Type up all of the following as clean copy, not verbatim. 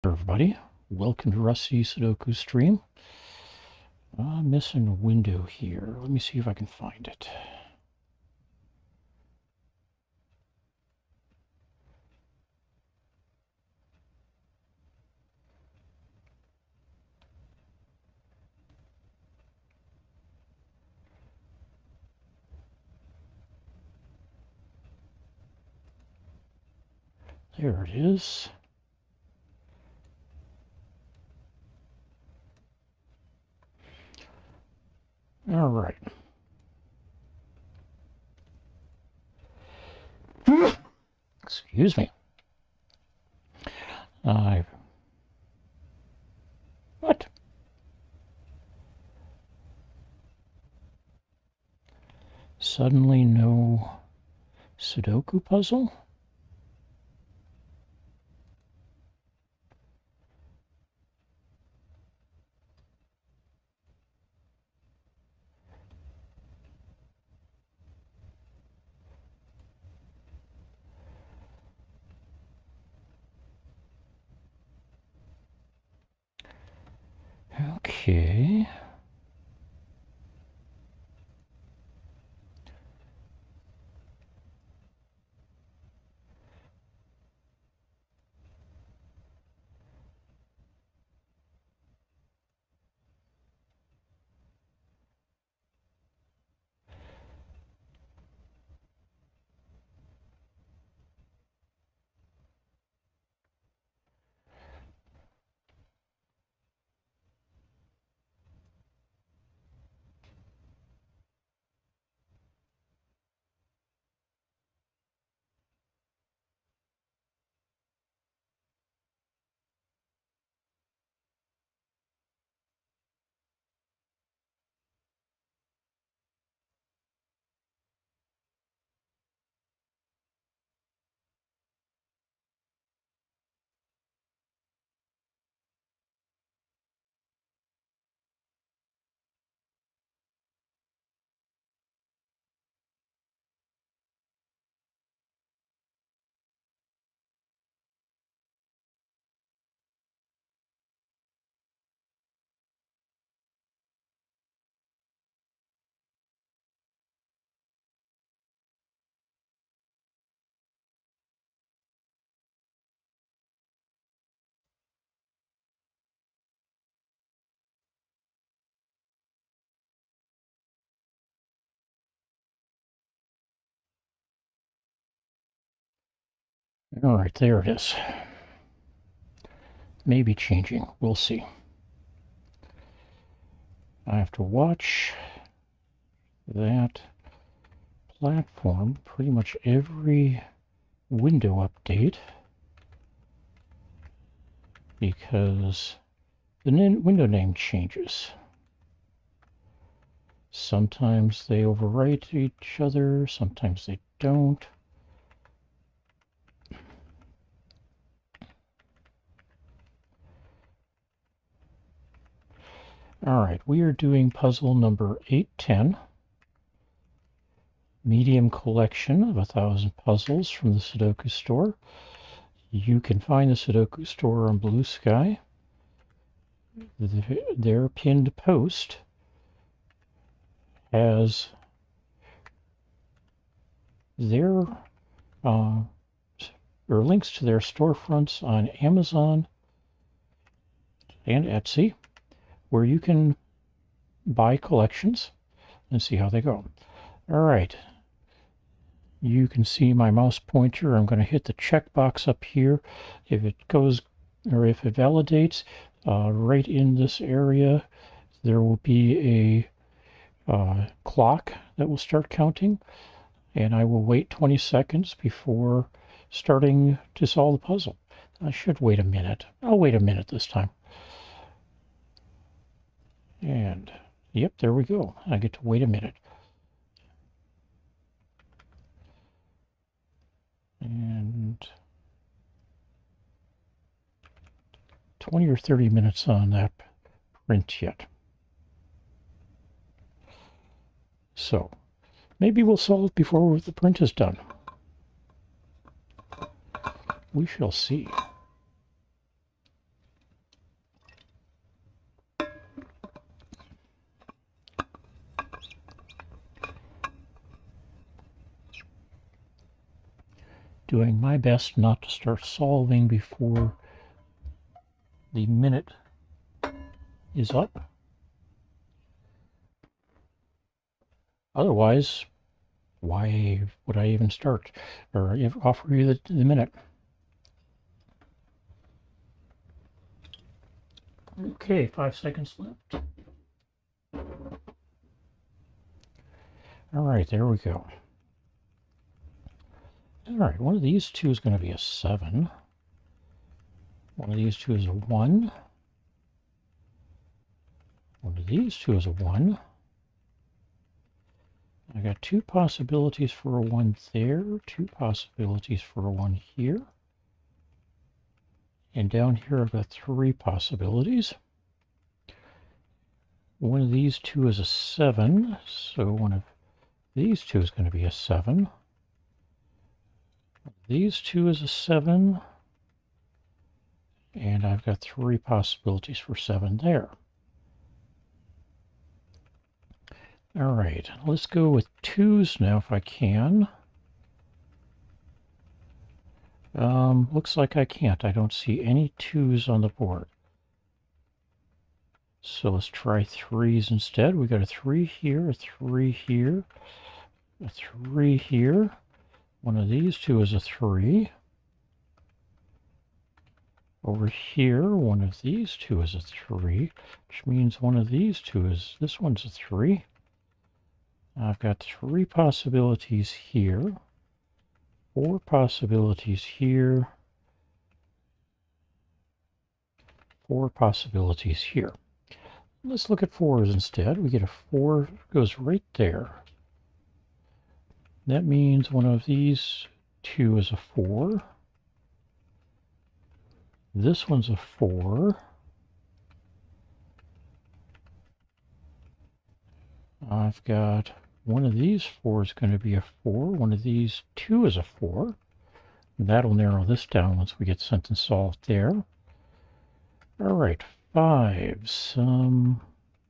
Everybody, welcome to Rusty Sudoku stream. I'm missing a window here. Let me see if I can find it. There it is. All right. Excuse me. What? Suddenly no Sudoku puzzle? Okay. All right, there it is. Maybe changing. We'll see. I have to watch that platform pretty much every window update because the window name changes. Sometimes they overwrite each other, sometimes they don't. All right, we are doing puzzle number 810, medium collection of 1,000 puzzles from the Sudoku Store. You can find the Sudoku Store on Blue Sky. Their pinned post has their or links to their storefronts on Amazon and Etsy, where you can buy collections and see how they go. All right. You can see my mouse pointer. I'm going to hit the checkbox up here. If it goes, or if it validates, right in this area, there will be a clock that will start counting, and I will wait 20 seconds before starting to solve the puzzle. I should wait a minute. I'll wait a minute this time. And, yep, there we go. I get to wait a minute. And 20 or 30 minutes on that print yet. So maybe we'll solve it before the print is done. We shall see. doing my best not to start solving before the minute is up. Otherwise, why would I even start or offer you the minute? Okay, 5 seconds left. All right, there we go. All right, one of these two is going to be a 7. One of these two is a 1. One of these two is a 1. I got 2 possibilities for a 1 there, 2 possibilities for a 1 here. And down here I've got 3 possibilities. One of these two is a 7, so one of these two is going to be a 7. These two is a 7. And I've got 3 possibilities for 7 there. All right, let's go with 2s now if I can. Looks like I can't. I don't see any 2s on the board. So let's try 3s instead. We got a 3 here, a 3 here, a 3 here. One of these two is a 3. Over here, one of these two is a 3, which means one of these two is, this one's a 3. I've got 3 possibilities here, 4 possibilities here, 4 possibilities here. Let's look at 4s instead. We get a 4 goes right there. That means one of these two is a 4. This one's a 4. I've got one of these 4 is going to be a 4. One of these 2 is a 4. That'll narrow this down once we get sentence solved there. All right, 5s.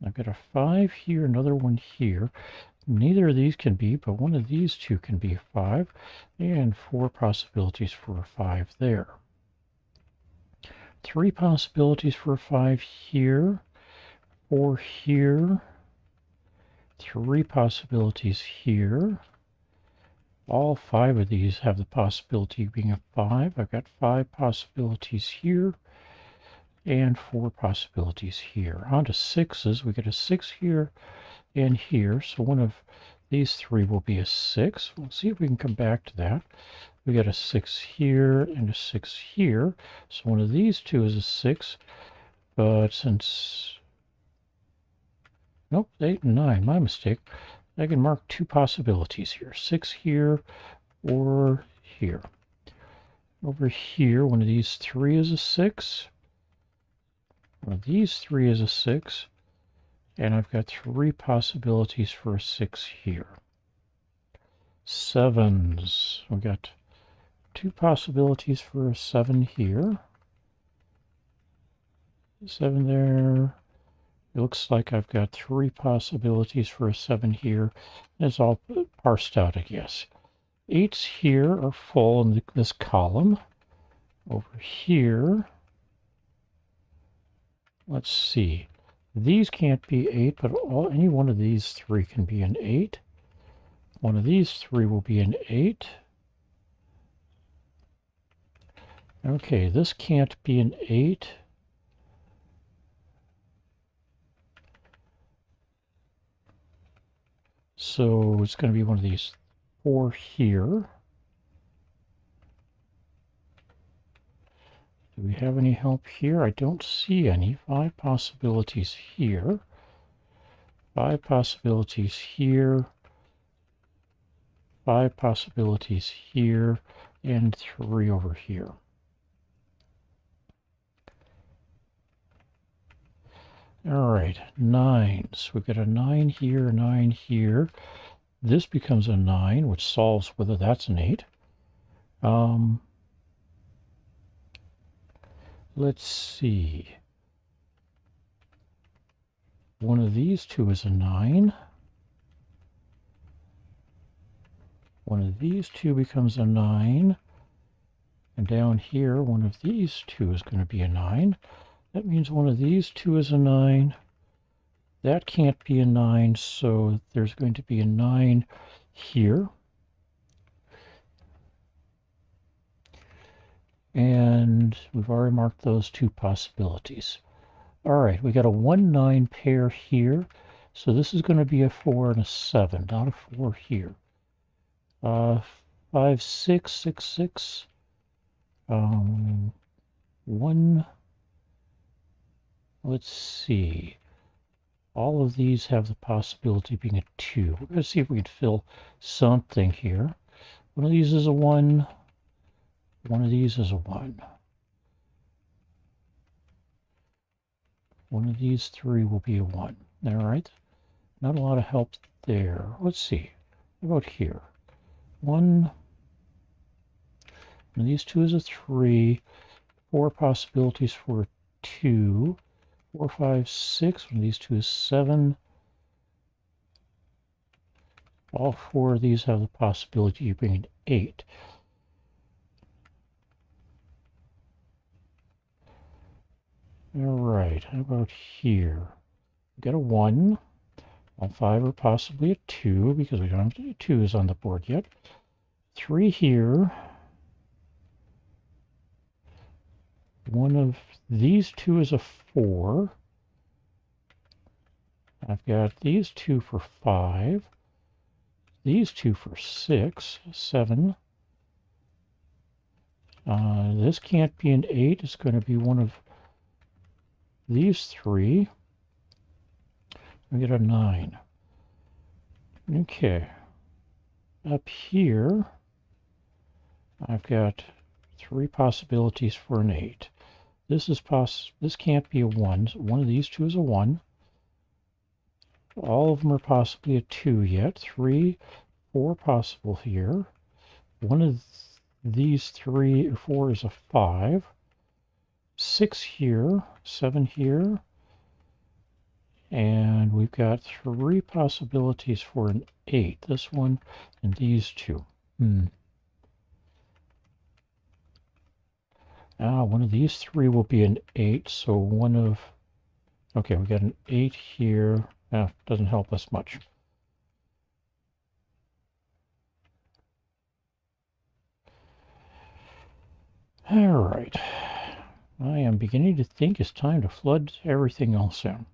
I've got a 5 here, another one here. Neither of these can be, but one of these two can be a 5, and 4 possibilities for a 5 there. 3 possibilities for a 5 here, 4 here, 3 possibilities here. All 5 of these have the possibility of being a 5. I've got 5 possibilities here and 4 possibilities here. On to 6s. We get a 6 here and here, so one of these 3 will be a 6. We'll see if we can come back to that. We got a 6 here and a 6 here, so one of these two is a 6, but since, nope, 8 and 9, my mistake. I can mark 2 possibilities here, 6 here or here. Over here, one of these 3 is a 6, one of these 3 is a 6, and I've got 3 possibilities for a 6 here. 7s, we got 2 possibilities for a 7 here. 7 there. It looks like I've got 3 possibilities for a 7 here. It's all parsed out, I guess. 8s here are full in this column. Over here, let's see. These can't be 8, but any one of these 3 can be an 8. One of these 3 will be an 8. Okay, this can't be an 8. So it's going to be one of these 4 here. Do we have any help here? I don't see any. 5 possibilities here. 5 possibilities here. 5 possibilities here. And 3 over here. All right, 9s. We've got a 9 here, a 9 here. This becomes a 9, which solves whether that's an 8. Let's see. One of these two is a 9. One of these two becomes a 9. And down here, one of these two is going to be a 9. That means one of these two is a 9. That can't be a 9, so there's going to be a 9 here. And we've already marked those two possibilities. All right, we got a 1-9 pair here. So this is going to be a 4 and a 7, not a 4 here. 5, 6, 6, 6. 1. Let's see. All of these have the possibility of being a 2. We're going to see if we can fill something here. One of these is a 1. One of these is a 1. One of these three will be a 1. All right. Not a lot of help there. Let's see. How about here? 1. One of these two is a 3. 4 possibilities for a 2. 4, 5, 6. One of these two is 7. All 4 of these have the possibility of being an 8. All right, how about here? We've got a 1. All 5 are possibly a 2 because we don't have any 2s on the board yet. 3 here. One of these two is a 4. I've got these two for 5. These two for 6, 7. This can't be an 8. It's going to be one of these 3. We get a 9. Okay. Up here, I've got 3 possibilities for an 8. This can't be a 1. One of these two is a 1. All of them are possibly a 2 yet. 3, 4 possible here. One of these 3 or 4 is a 5. 6 here, 7 here. And we've got 3 possibilities for an 8. This one and these two. One of these 3 will be an 8, so one of... Okay, we got an 8 here. Doesn't help us much. All right. I am beginning to think it's time to flood everything else in.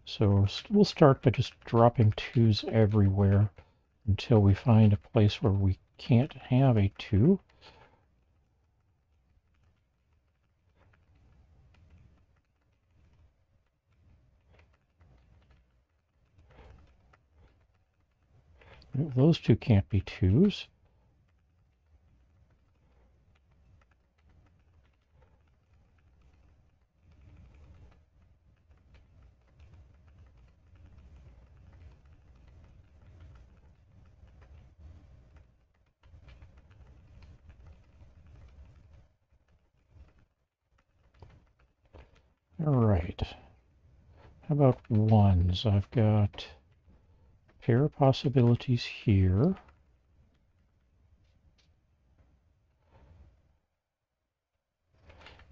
So we'll start by just dropping 2s everywhere until we find a place where we can't have a 2. Those 2 can't be 2s. All right. How about 1s? I've got a pair of possibilities here.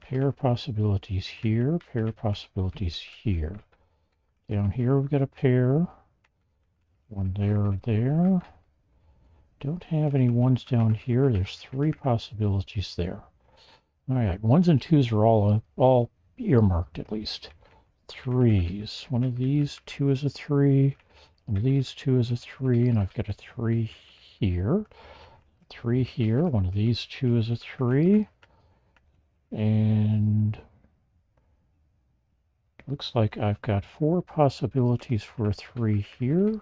Pair of possibilities here, pair of possibilities here. Down here we've got a pair. One there. Don't have any 1s down here. There's 3 possibilities there. All right, 1s and 2s are all earmarked at least. 3s. One of these 2 is a 3. One of these 2 is a 3, and I've got a 3 here. 3 here. One of these 2 is a 3. And looks like I've got 4 possibilities for a 3 here.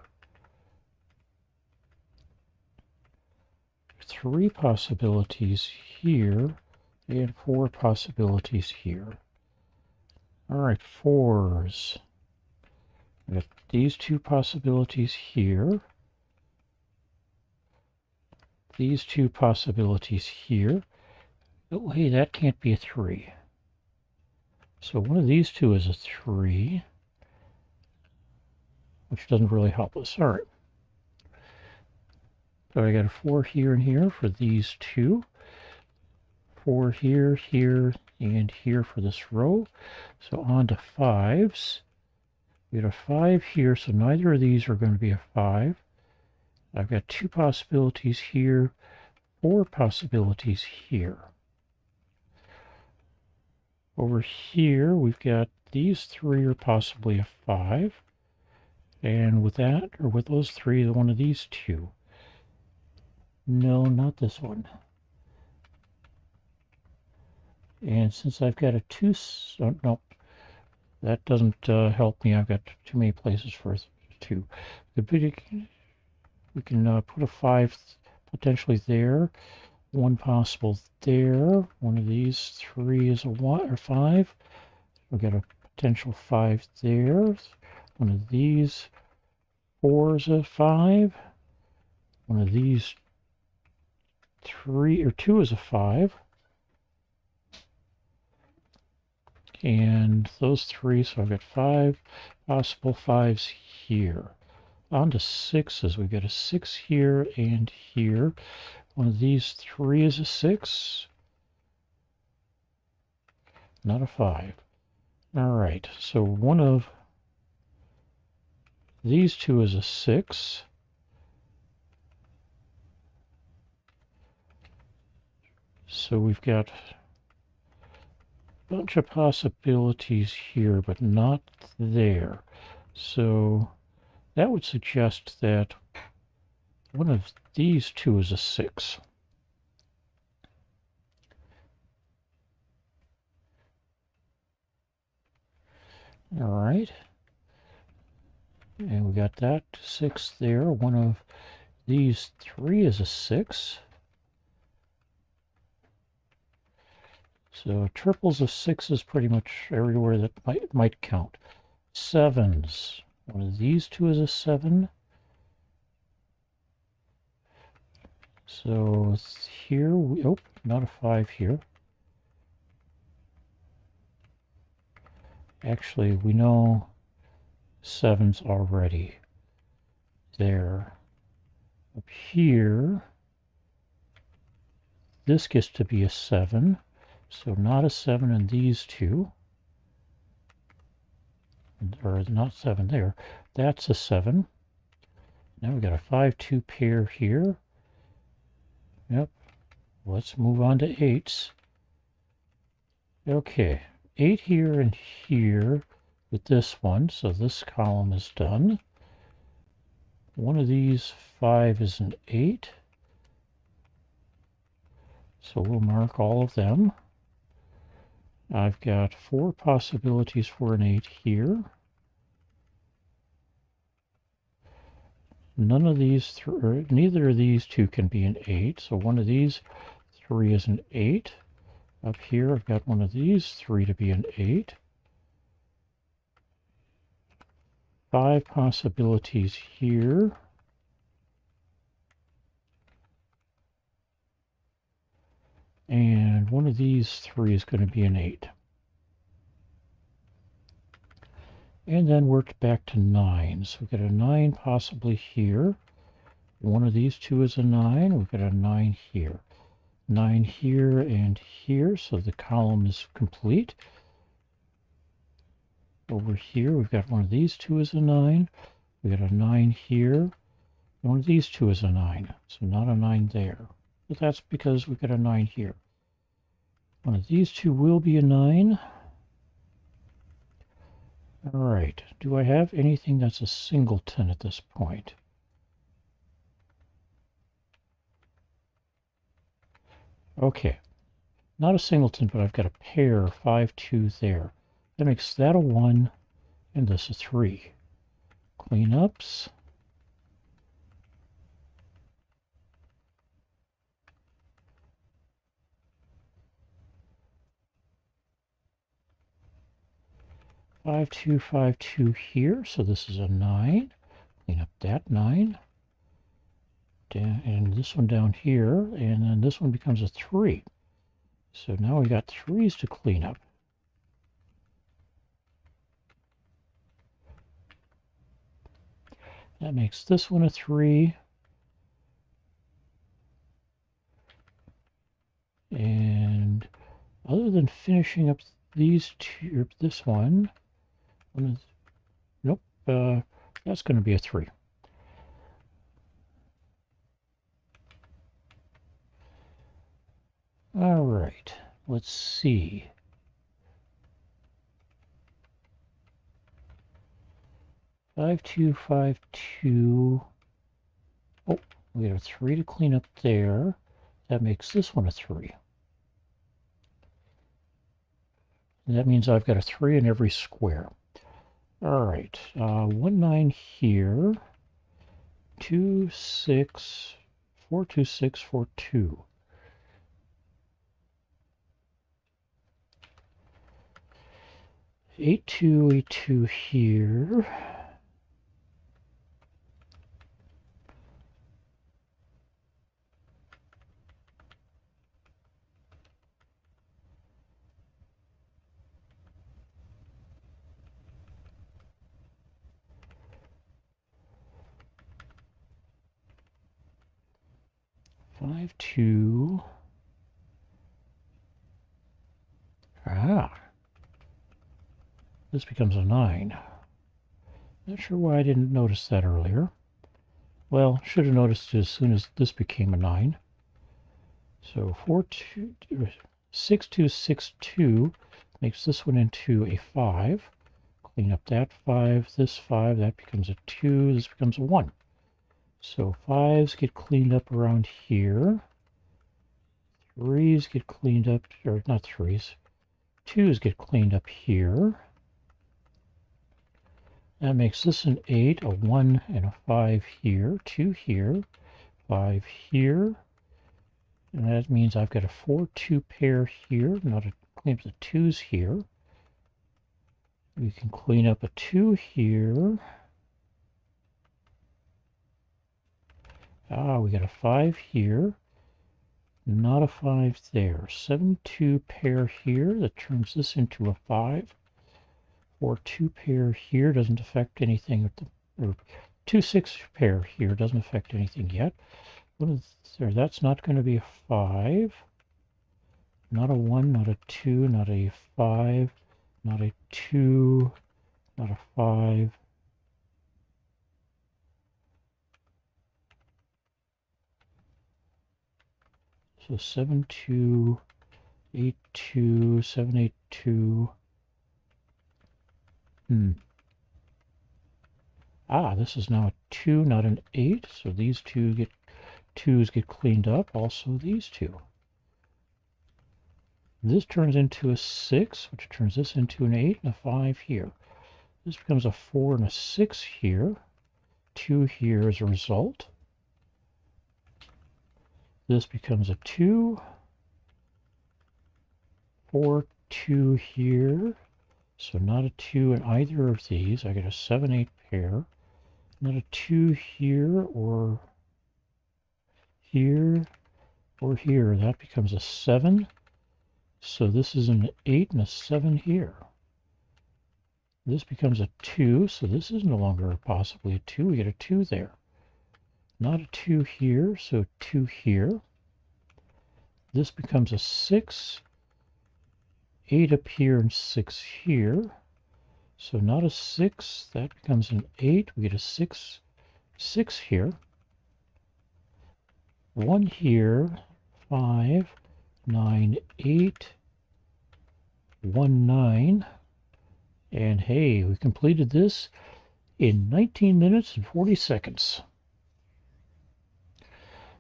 3 possibilities here, and 4 possibilities here. All right, 4s. We got these 2 possibilities here. These 2 possibilities here. Oh, hey, that can't be a 3. So one of these 2 is a 3, which doesn't really help us. All right. So I got a 4 here and here for these 2. 4 here, here, and here for this row. So on to 5s. We got a 5 here, so neither of these are going to be a 5. I've got 2 possibilities here, 4 possibilities here. Over here, we've got these 3 are possibly a 5. And with that, or with those 3, one of these 2. No, not this one. And since I've got a 2, oh, no, that doesn't help me. I've got too many places for 2. We can put a 5 potentially there. 1 possible there. One of these 3 is a 1 or 5. We've got a potential 5 there. One of these 4 is a 5. One of these 3 or 2 is a 5. And those 3, so I've got 5 possible 5s here. On to 6s. We've got a 6 here and here. One of these 3 is a 6. Not a 5. All right, so one of these 2 is a 6. So we've got a bunch of possibilities here, but not there. So that would suggest that one of these 2 is a 6. All right. And we got that 6 there. One of these 3 is a 6. So triples of 6s pretty much everywhere that might count. 7s. One of these 2 is a 7. So here, oh, not a 5 here. Actually, we know 7's already there. Up here, this gets to be a 7. So not a 7 in these 2. Or not 7 there. That's a 7. Now we've got a 5-2 pair here. Yep. Let's move on to 8s. Okay. 8 here and here with this one. So this column is done. One of these 5 is an 8. So we'll mark all of them. I've got 4 possibilities for an 8 here. None of these, neither of these 2 can be an 8. So one of these 3 is an 8. Up here, I've got one of these 3 to be an 8. 5 possibilities here. And one of these 3 is going to be an 8. And then worked back to 9. So we've got a 9 possibly here. One of these 2 is a 9. We've got a 9 here. 9 here and here, so the column is complete. Over here, we've got one of these 2 is a 9. We've got a 9 here. One of these 2 is a 9, so not a 9 there. But that's because we've got a 9 here. One of these 2 will be a 9. All right, do I have anything that's a singleton at this point? Okay, not a singleton, but I've got a pair, 5-2 there. That makes that a 1, and this a 3. Cleanups. Five, 2, 5, 2 here, so this is a 9. Clean up that 9. And this one down here, and then this one becomes a 3. So now we got 3s to clean up. That makes this one a 3. And other than finishing up these two, this one, nope, that's going to be a 3. All right, let's see. Five, 2, 5, 2. Oh, we got a 3 to clean up there. That makes this one a 3. And that means I've got a 3 in every square. All right, 1, 9 here. 2, 6, 4, 2, 6, 4, 2. 8, 2, 8, 2 here. Five, 2. This becomes a 9. Not sure why I didn't notice that earlier. Well, should have noticed it as soon as this became a 9. So 4, 2, 6, 2, 6, 2 makes this one into a 5. Clean up that 5, this 5, that becomes a 2, this becomes a 1. So 5s get cleaned up around here. 3s get cleaned up, or not 3s, 2s get cleaned up here. That makes this an 8, a 1, and a 5 here, 2 here, 5 here. And that means I've got a 4, 2 pair here. Now to clean up the 2s here. We can clean up a 2 here. We got a 5 here. Not a 5 there. 7, 2 pair here. That turns this into a 5. 4, 2 pair here doesn't affect anything. With the, or 2, 6 pair here doesn't affect anything yet. What is there? That's not going to be a 5. Not a 1, not a 2, not a 5, not a 2, not a 5. So 7, 2, 8, 2, 7, 8, 2. This is now a 2, not an 8. So these 2's get cleaned up. Also these 2. This turns into a 6, which turns this into an 8 and a 5 here. This becomes a 4 and a 6 here. 2 here as a result. This becomes a 2. 4, 2 here. So not a 2 in either of these. I get a 7, 8 pair. Not a 2 here or here or here. That becomes a 7. So this is an 8 and a 7 here. This becomes a 2. So this is no longer possibly a 2. We get a 2 there. Not a 2 here. So 2 here. This becomes a 6. 8 up here and 6 here. So not a 6. That becomes an 8. We get a 6. 6 here. 1 here. 5. 9, 8. 1, 9. And hey, we completed this in 19 minutes and 40 seconds.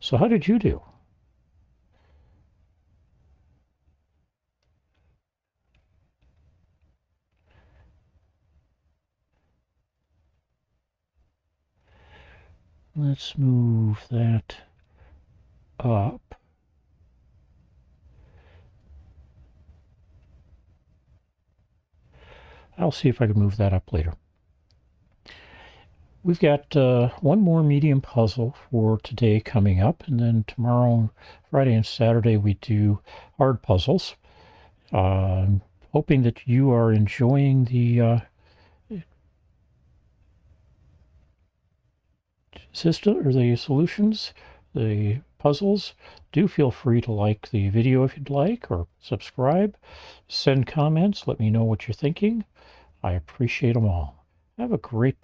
So how did you do? Let's move that up. I'll see if I can move that up later. We've got one more medium puzzle for today coming up, and then tomorrow, Friday and Saturday, we do hard puzzles. Hoping that you are enjoying the system or the solutions, the Puzzles. Do feel free to like the video if you'd like, or subscribe. Send comments. Let me know what you're thinking. I appreciate them all. Have a great day.